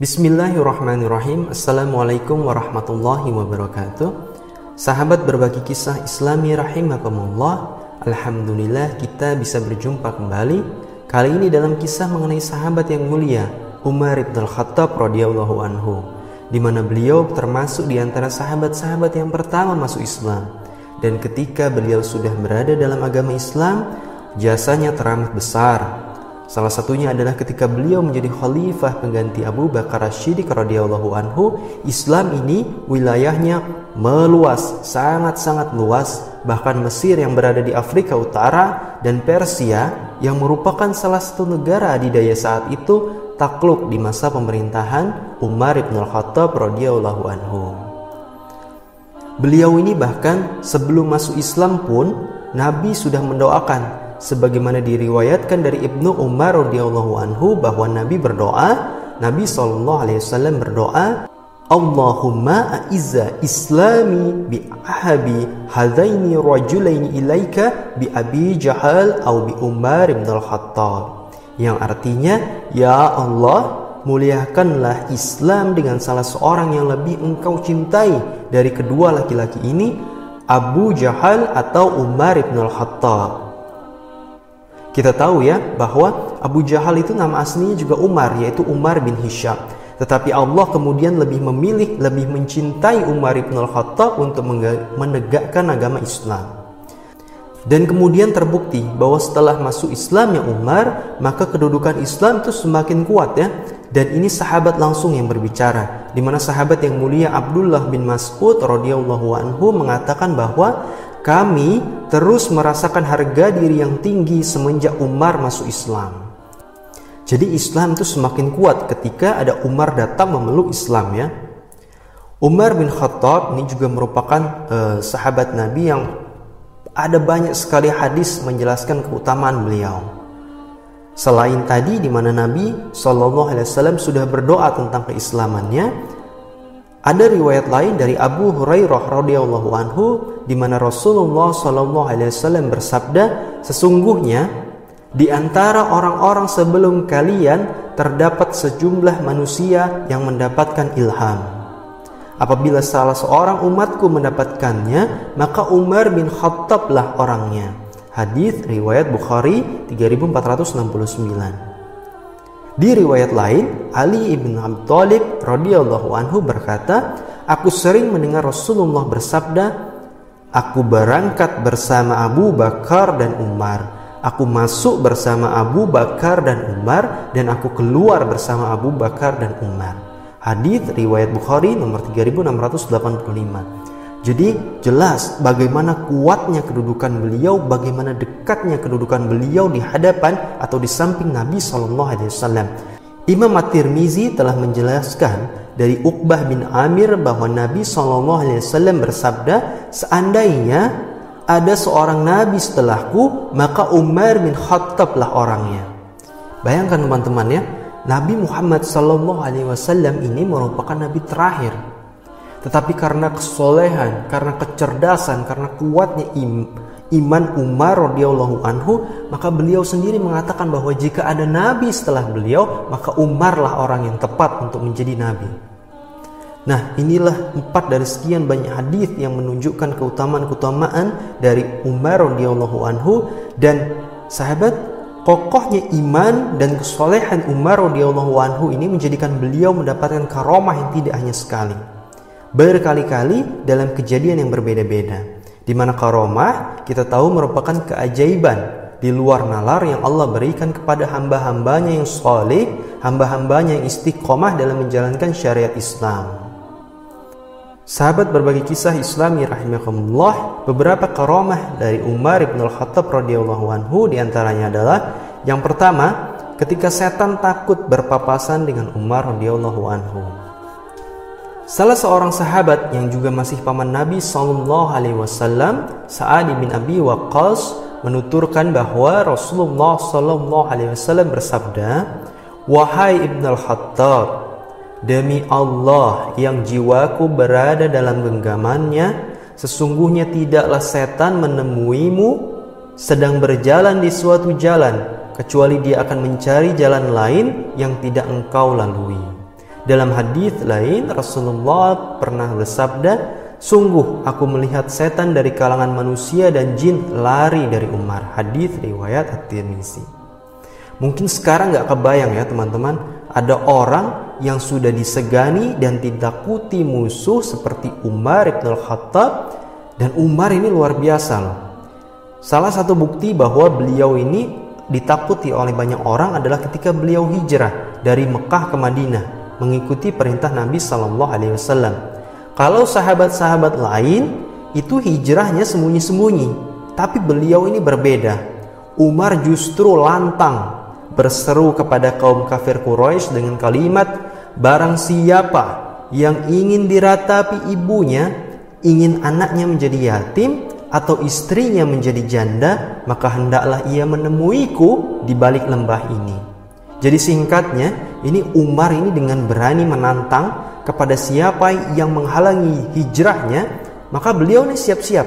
Bismillahirrahmanirrahim. Assalamualaikum warahmatullahi wabarakatuh. Sahabat berbagi kisah Islami rahimakumullah. Alhamdulillah kita bisa berjumpa kembali. Kali ini dalam kisah mengenai sahabat yang mulia Umar ibn al-Khattab radhiyallahu anhu, di mana beliau termasuk di antara sahabat-sahabat yang pertama masuk Islam. Dan ketika beliau sudah berada dalam agama Islam, jasanya teramat besar. Salah satunya adalah ketika beliau menjadi khalifah pengganti Abu Bakar As-Siddiq radhiyallahu anhu. Islam ini wilayahnya meluas, sangat-sangat luas. Bahkan Mesir yang berada di Afrika Utara dan Persia yang merupakan salah satu negara adidaya saat itu takluk di masa pemerintahan Umar ibn al-Khattab radhiyallahu anhu. Beliau ini bahkan sebelum masuk Islam pun Nabi sudah mendoakan, sebagaimana diriwayatkan dari Ibnu Umar radhiyallahu anhu bahwa Nabi berdoa, Nabi SAW berdoa, Allahumma a'izza islami bi ahabi hadaini rajulaini ilaika bi Abi Jahal au bi Umar ibn al-Khattab. Yang artinya, ya Allah, muliakanlah Islam dengan salah seorang yang lebih engkau cintai dari kedua laki-laki ini, Abu Jahal atau Umar ibn al-Khattab. Kita tahu ya bahwa Abu Jahal itu nama aslinya juga Umar, yaitu Umar bin Hisham. Tetapi Allah kemudian lebih memilih, lebih mencintai Umar ibn al-Khattab untuk menegakkan agama Islam. Dan kemudian terbukti bahwa setelah masuk Islamnya Umar, maka kedudukan Islam itu semakin kuat ya. Dan ini sahabat langsung yang berbicara, di mana sahabat yang mulia Abdullah bin Mas'ud radhiyallahu anhu mengatakan bahwa kami terus merasakan harga diri yang tinggi semenjak Umar masuk Islam. Jadi Islam itu semakin kuat ketika ada Umar datang memeluk Islam ya. Umar bin Khattab ini juga merupakan sahabat Nabi yang ada banyak sekali hadis menjelaskan keutamaan beliau. Selain tadi di mana Nabi SAW sudah berdoa tentang keislamannya, ada riwayat lain dari Abu Hurairah radhiyallahu anhu di mana Rasulullah SAW bersabda, sesungguhnya di antara orang-orang sebelum kalian terdapat sejumlah manusia yang mendapatkan ilham. Apabila salah seorang umatku mendapatkannya, maka Umar bin Khattab lah orangnya. Hadis riwayat Bukhari 3469. Di riwayat lain, Ali ibn Abi Thalib radhiyallahu anhu berkata, aku sering mendengar Rasulullah bersabda, aku berangkat bersama Abu Bakar dan Umar. Aku masuk bersama Abu Bakar dan Umar, dan aku keluar bersama Abu Bakar dan Umar. Hadis riwayat Bukhari nomor 3685. Jadi jelas bagaimana kuatnya kedudukan beliau, bagaimana dekatnya kedudukan beliau di hadapan atau di samping Nabi SAW. Imam At-Tirmizi telah menjelaskan dari Uqbah bin Amir bahwa Nabi SAW bersabda, seandainya ada seorang Nabi setelahku, maka Umar bin Khattab lah orangnya. Bayangkan teman-teman ya, Nabi Muhammad SAW ini merupakan Nabi terakhir. Tetapi karena kesolehan, karena kecerdasan, karena kuatnya iman Umar radhiyallahu anhu, maka beliau sendiri mengatakan bahwa jika ada nabi setelah beliau, maka Umar lah orang yang tepat untuk menjadi nabi. Nah, inilah 4 dari sekian banyak hadis yang menunjukkan keutamaan-keutamaan dari Umar radhiyallahu anhu. Dan sahabat, kokohnya iman dan kesolehan Umar radhiyallahu anhu ini menjadikan beliau mendapatkan karomah yang tidak hanya sekali, berkali-kali dalam kejadian yang berbeda-beda. Di mana karomah kita tahu merupakan keajaiban di luar nalar yang Allah berikan kepada hamba-hambanya yang saleh, hamba-hambanya yang istiqomah dalam menjalankan syariat Islam. Sahabat berbagi kisah Islami rahimakumullah, beberapa karomah dari Umar ibn al-Khattab radhiyallahu anhu diantaranya adalah, yang pertama, ketika setan takut berpapasan dengan Umar radhiyallahu anhu. Salah seorang sahabat yang juga masih paman Nabi SAW, Sa'ad bin Abi Waqqas, menuturkan bahwa Rasulullah SAW bersabda, wahai Ibn al-Khattab, demi Allah yang jiwaku berada dalam genggamannya, sesungguhnya tidaklah setan menemuimu sedang berjalan di suatu jalan, kecuali dia akan mencari jalan lain yang tidak engkau lalui. Dalam hadis lain Rasulullah pernah bersabda, "Sungguh aku melihat setan dari kalangan manusia dan jin lari dari Umar." Hadis riwayat At-Tirmizi. Mungkin sekarang nggak kebayang ya teman-teman, ada orang yang sudah disegani dan ditakuti musuh seperti Umar ibn al-Khattab, dan Umar ini luar biasa loh. Salah satu bukti bahwa beliau ini ditakuti oleh banyak orang adalah ketika beliau hijrah dari Mekah ke Madinah mengikuti perintah Nabi Shallallahu Alaihi Wasallam. Kalau sahabat-sahabat lain itu hijrahnya sembunyi-sembunyi, tapi beliau ini berbeda. Umar justru lantang berseru kepada kaum kafir Quraisy dengan kalimat, "Barang siapa yang ingin diratapi ibunya, ingin anaknya menjadi yatim atau istrinya menjadi janda, maka hendaklah ia menemuiku di balik lembah ini." Jadi singkatnya, ini Umar ini dengan berani menantang kepada siapa yang menghalangi hijrahnya, maka beliau ini siap-siap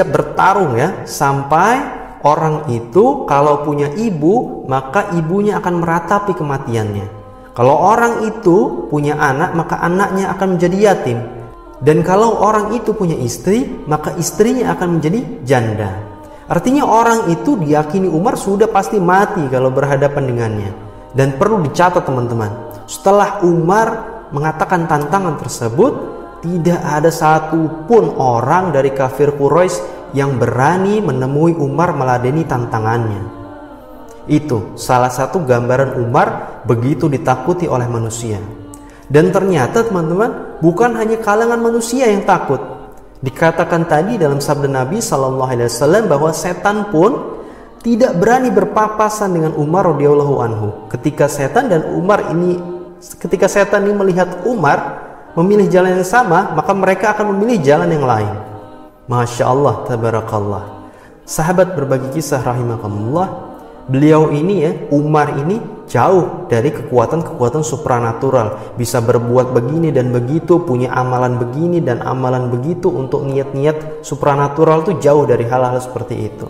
bertarung ya, sampai orang itu kalau punya ibu, maka ibunya akan meratapi kematiannya. Kalau orang itu punya anak, maka anaknya akan menjadi yatim. Dan kalau orang itu punya istri, maka istrinya akan menjadi janda. Artinya orang itu diyakini Umar sudah pasti mati kalau berhadapan dengannya. Dan perlu dicatat teman-teman, setelah Umar mengatakan tantangan tersebut, tidak ada satupun orang dari kafir Quraisy yang berani menemui Umar meladeni tantangannya. Itu salah satu gambaran Umar begitu ditakuti oleh manusia. Dan ternyata teman-teman, bukan hanya kalangan manusia yang takut. Dikatakan tadi dalam sabda Nabi SAW bahwa setan pun tidak berani berpapasan dengan Umar radhiyallahu anhu. Ketika setan ini melihat Umar memilih jalan yang sama, maka mereka akan memilih jalan yang lain. Masya Allah, tabarakallah. Sahabat berbagi kisah rahimakumullah, beliau ini ya, Umar ini jauh dari kekuatan-kekuatan supranatural. Bisa berbuat begini dan begitu, punya amalan begini dan amalan begitu, untuk niat-niat supranatural itu jauh dari hal-hal seperti itu.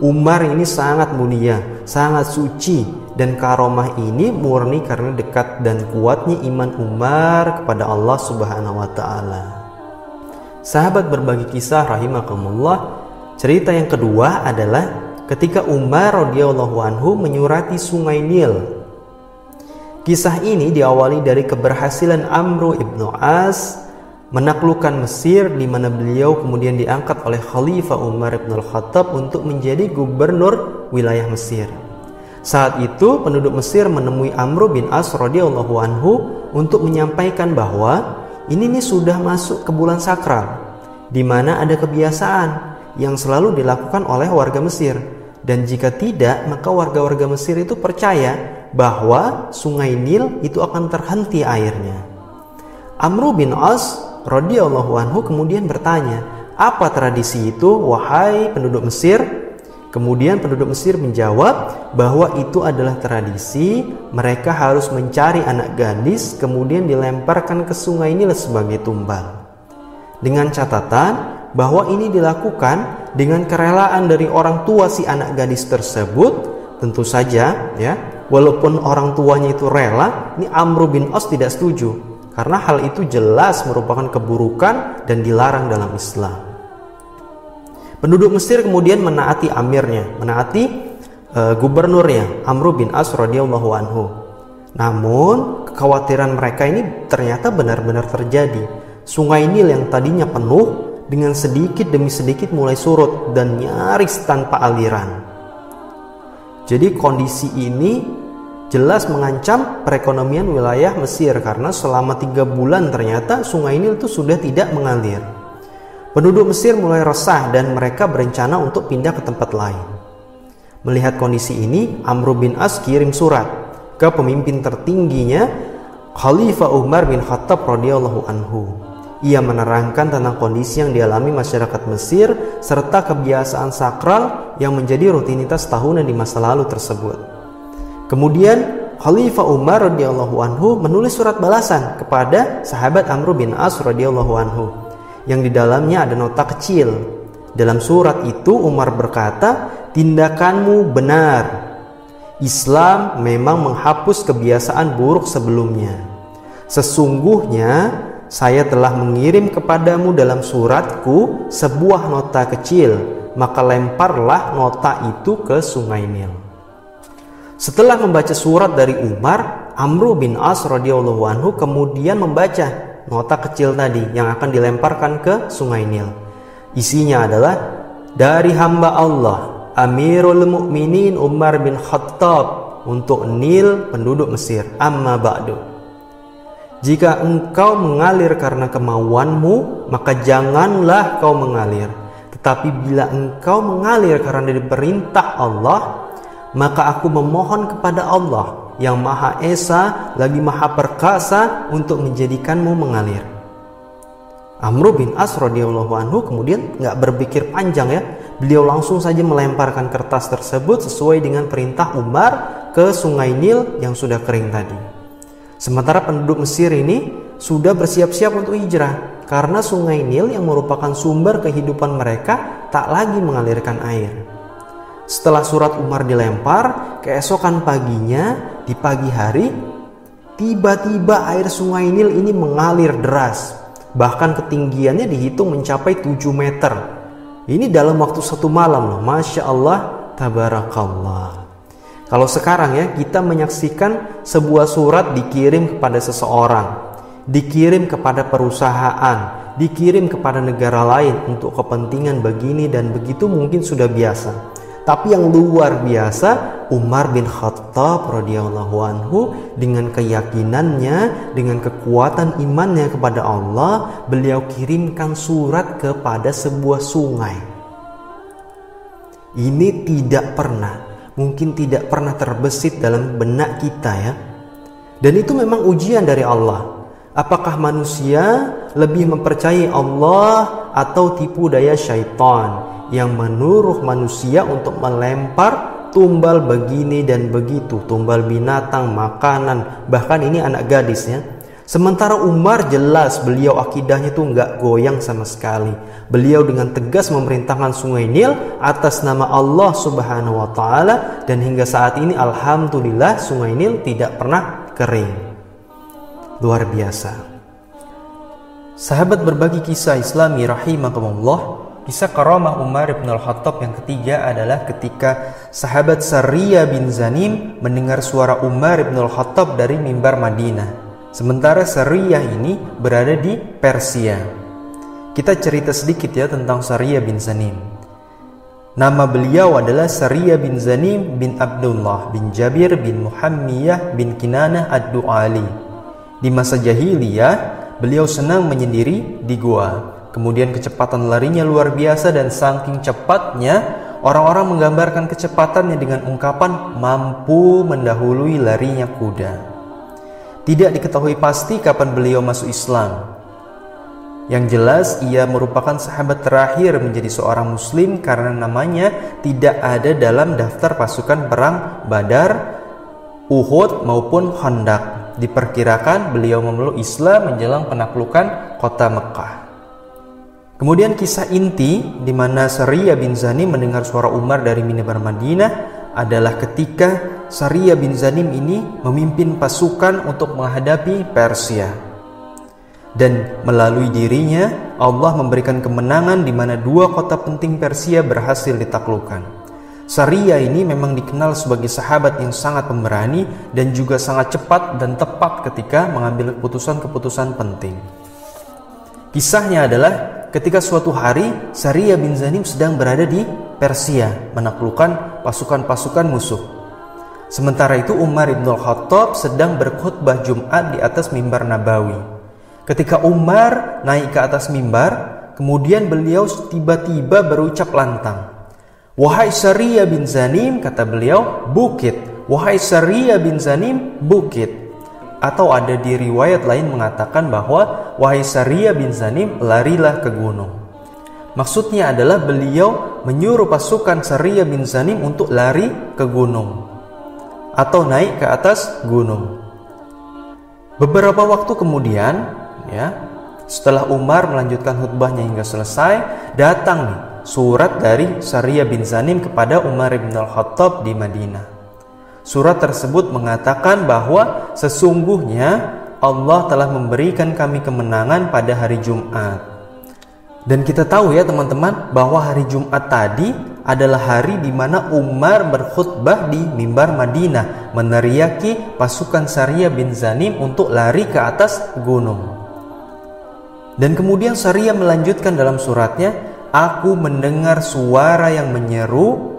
Umar ini sangat mulia, sangat suci, dan karomah ini murni karena dekat dan kuatnya iman Umar kepada Allah Subhanahu wa Ta'ala. Sahabat berbagi kisah rahimakumullah, cerita yang kedua adalah ketika Umar radhiyallahu anhu menyurati Sungai Nil. Kisah ini diawali dari keberhasilan Amr ibn As menaklukkan Mesir, di mana beliau kemudian diangkat oleh Khalifah Umar ibn al-Khattab untuk menjadi gubernur wilayah Mesir. Saat itu penduduk Mesir menemui Amr bin As radhiyallahu anhu untuk menyampaikan bahwa ini nih sudah masuk ke bulan sakral, di mana ada kebiasaan yang selalu dilakukan oleh warga Mesir. Dan jika tidak, maka warga-warga Mesir itu percaya bahwa Sungai Nil itu akan terhenti airnya. Amr bin As radhiyallahu anhu kemudian bertanya, "Apa tradisi itu, wahai penduduk Mesir?" Kemudian penduduk Mesir menjawab bahwa itu adalah tradisi mereka harus mencari anak gadis kemudian dilemparkan ke Sungai Nil sebagai tumbal. Dengan catatan bahwa ini dilakukan dengan kerelaan dari orang tua si anak gadis tersebut. Tentu saja ya, walaupun orang tuanya itu rela, ini Amr bin As tidak setuju, karena hal itu jelas merupakan keburukan dan dilarang dalam Islam. Penduduk Mesir kemudian menaati amirnya, menaati gubernurnya Amr bin As radhiyallahu anhu. Namun kekhawatiran mereka ini ternyata benar-benar terjadi. Sungai Nil yang tadinya penuh dengan sedikit demi sedikit mulai surut dan nyaris tanpa aliran. Jadi kondisi ini jelas mengancam perekonomian wilayah Mesir, karena selama 3 bulan ternyata Sungai Nil itu sudah tidak mengalir. Penduduk Mesir mulai resah dan mereka berencana untuk pindah ke tempat lain. Melihat kondisi ini, Amr bin As kirim surat ke pemimpin tertingginya Khalifah Umar bin Khattab radhiyallahu anhu. Ia menerangkan tentang kondisi yang dialami masyarakat Mesir serta kebiasaan sakral yang menjadi rutinitas tahunan di masa lalu tersebut. Kemudian Khalifah Umar radhiyallahu anhu menulis surat balasan kepada sahabat Amr bin As radhiyallahu anhu, yang di dalamnya ada nota kecil. Dalam surat itu Umar berkata, "Tindakanmu benar. Islam memang menghapus kebiasaan buruk sebelumnya. Sesungguhnya saya telah mengirim kepadamu dalam suratku sebuah nota kecil, maka lemparlah nota itu ke Sungai Nil. Setelah membaca surat dari Umar, Amr bin As radhiyallahu anhu kemudian membaca nota kecil tadi yang akan dilemparkan ke Sungai Nil. Isinya adalah, dari hamba Allah Amirul Mukminin Umar bin Khattab untuk Nil penduduk Mesir. Amma ba'du. Jika engkau mengalir karena kemauanmu, maka janganlah kau mengalir. Tetapi bila engkau mengalir karena diperintah Allah, maka aku memohon kepada Allah yang Maha Esa lagi Maha Perkasa untuk menjadikanmu mengalir. Amr bin As radhiyallahu anhu kemudian nggak berpikir panjang ya. Beliau langsung saja melemparkan kertas tersebut sesuai dengan perintah Umar ke Sungai Nil yang sudah kering tadi. Sementara penduduk Mesir ini sudah bersiap-siap untuk hijrah karena Sungai Nil yang merupakan sumber kehidupan mereka tak lagi mengalirkan air. Setelah surat Umar dilempar, keesokan paginya di pagi hari tiba-tiba air Sungai Nil ini mengalir deras. Bahkan ketinggiannya dihitung mencapai 7 meter. Ini dalam waktu 1 malam loh. Masya Allah, tabarakallah. Kalau sekarang ya, kita menyaksikan sebuah surat dikirim kepada seseorang, dikirim kepada perusahaan, dikirim kepada negara lain untuk kepentingan begini dan begitu mungkin sudah biasa. Tapi yang luar biasa, Umar bin Khattab radhiyallahu anhu dengan keyakinannya, dengan kekuatan imannya kepada Allah, beliau kirimkan surat kepada sebuah sungai. Ini mungkin tidak pernah terbesit dalam benak kita ya. Dan itu memang ujian dari Allah. Apakah manusia lebih mempercayai Allah atau tipu daya syaitan yang menuruh manusia untuk melempar tumbal begini dan begitu, tumbal binatang, makanan, bahkan ini anak gadis ya. Sementara Umar jelas beliau akidahnya tuh nggak goyang sama sekali. Beliau dengan tegas memerintahkan Sungai Nil atas nama Allah Subhanahu wa taala, dan hingga saat ini alhamdulillah Sungai Nil tidak pernah kering. Luar biasa. Sahabat berbagi kisah Islami rahimakumullah. Kisah karamah Umar bin Al-Khattab yang ketiga adalah ketika sahabat Sariyah bin Zanim mendengar suara Umar bin Al-Khattab dari mimbar Madinah. Sementara Sariyah ini berada di Persia. Kita cerita sedikit ya tentang Sariyah bin Zanim. Nama beliau adalah Sariyah bin Zanim bin Abdullah bin Jabir bin Muhammiyah bin Kinanah ad-Du'ali. Di masa jahiliyah, beliau senang menyendiri di gua. Kemudian kecepatan larinya luar biasa, dan saking cepatnya orang-orang menggambarkan kecepatannya dengan ungkapan mampu mendahului larinya kuda. Tidak diketahui pasti kapan beliau masuk Islam. Yang jelas ia merupakan sahabat terakhir menjadi seorang muslim karena namanya tidak ada dalam daftar pasukan perang Badar, Uhud maupun Khandaq. Diperkirakan beliau memeluk Islam menjelang penaklukan kota Mekah. Kemudian kisah inti di mana Sariyah bin Zanim mendengar suara Umar dari mimbar Madinah adalah ketika Sariyah bin Zanim ini memimpin pasukan untuk menghadapi Persia. Dan melalui dirinya Allah memberikan kemenangan di mana 2 kota penting Persia berhasil ditaklukkan. Sariyah ini memang dikenal sebagai sahabat yang sangat pemberani dan juga sangat cepat dan tepat ketika mengambil keputusan-keputusan penting. Kisahnya adalah ketika suatu hari Sariyah bin Zanim sedang berada di Persia menaklukkan pasukan-pasukan musuh. Sementara itu Umar bin Al-Khattab sedang berkhutbah Jumat di atas mimbar Nabawi. Ketika Umar naik ke atas mimbar, kemudian beliau tiba-tiba berucap lantang, "Wahai Sariyah bin Zanim," kata beliau, "bukit. Wahai Sariyah bin Zanim, bukit." Atau ada di riwayat lain mengatakan bahwa wahai Sariyah bin Zanim, larilah ke gunung. Maksudnya adalah beliau menyuruh pasukan Sariyah bin Zanim untuk lari ke gunung atau naik ke atas gunung. Beberapa waktu kemudian ya, setelah Umar melanjutkan khutbahnya hingga selesai, datang nih surat dari Sariyah bin Zanim kepada Umar bin Al-Khattab di Madinah. Surat tersebut mengatakan bahwa sesungguhnya Allah telah memberikan kami kemenangan pada hari Jumat. Dan kita tahu ya teman-teman bahwa hari Jumat tadi adalah hari di mana Umar berkhutbah di mimbar Madinah meneriaki pasukan Sariyah bin Zanim untuk lari ke atas gunung. Dan kemudian Sariyah melanjutkan dalam suratnya, aku mendengar suara yang menyeru,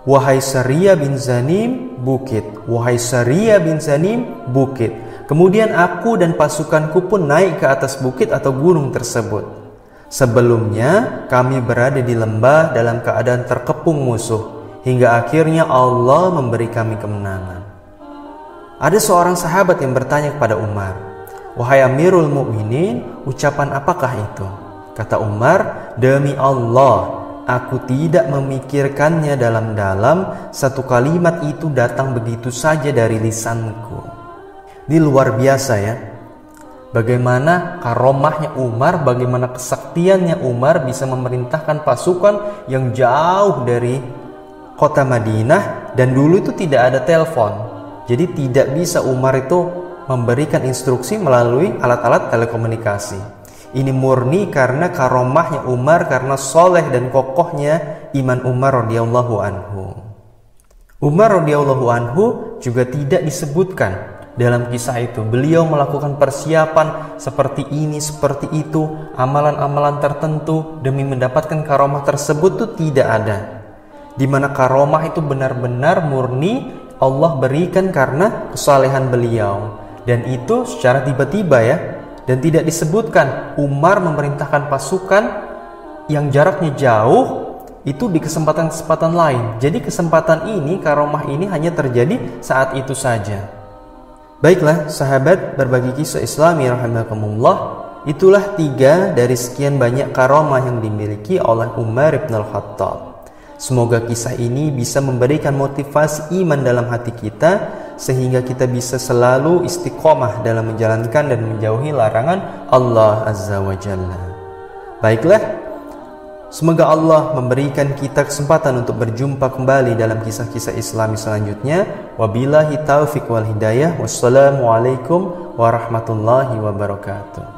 wahai Sariyah bin Zanim, bukit. Wahai Sariyah bin Zanim, bukit. Kemudian aku dan pasukanku pun naik ke atas bukit atau gunung tersebut. Sebelumnya kami berada di lembah dalam keadaan terkepung musuh, hingga akhirnya Allah memberi kami kemenangan. Ada seorang sahabat yang bertanya kepada Umar, wahai Amirul Mukminin, ucapan apakah itu? Kata Umar, demi Allah, aku tidak memikirkannya dalam-dalam, satu kalimat itu datang begitu saja dari lisanku. Ini luar biasa ya. Bagaimana karomahnya Umar, bagaimana kesaktiannya Umar bisa memerintahkan pasukan yang jauh dari kota Madinah, dan dulu itu tidak ada telepon. Jadi tidak bisa Umar itu memberikan instruksi melalui alat-alat telekomunikasi. Ini murni karena karomahnya Umar, karena soleh dan kokohnya iman Umar radhiyallahu anhu. Umar radhiyallahu anhu juga tidak disebutkan dalam kisah itu. Beliau melakukan persiapan seperti ini, seperti itu, amalan-amalan tertentu demi mendapatkan karomah tersebut itu tidak ada. Di mana karomah itu benar-benar murni Allah berikan karena kesalehan beliau. Dan itu secara tiba-tiba ya. Dan tidak disebutkan Umar memerintahkan pasukan yang jaraknya jauh itu di kesempatan-kesempatan lain. Jadi kesempatan ini, karomah ini hanya terjadi saat itu saja. Baiklah sahabat berbagi kisah Islami rahimakumullah, itulah 3 dari sekian banyak karomah yang dimiliki oleh Umar bin Al-Khattab. Semoga kisah ini bisa memberikan motivasi iman dalam hati kita, sehingga kita bisa selalu istiqomah dalam menjalankan dan menjauhi larangan Allah Azza wa Jalla. Baiklah, semoga Allah memberikan kita kesempatan untuk berjumpa kembali dalam kisah-kisah Islami selanjutnya. Wabillahi taufiq wal hidayah. Wassalamualaikum warahmatullahi wabarakatuh.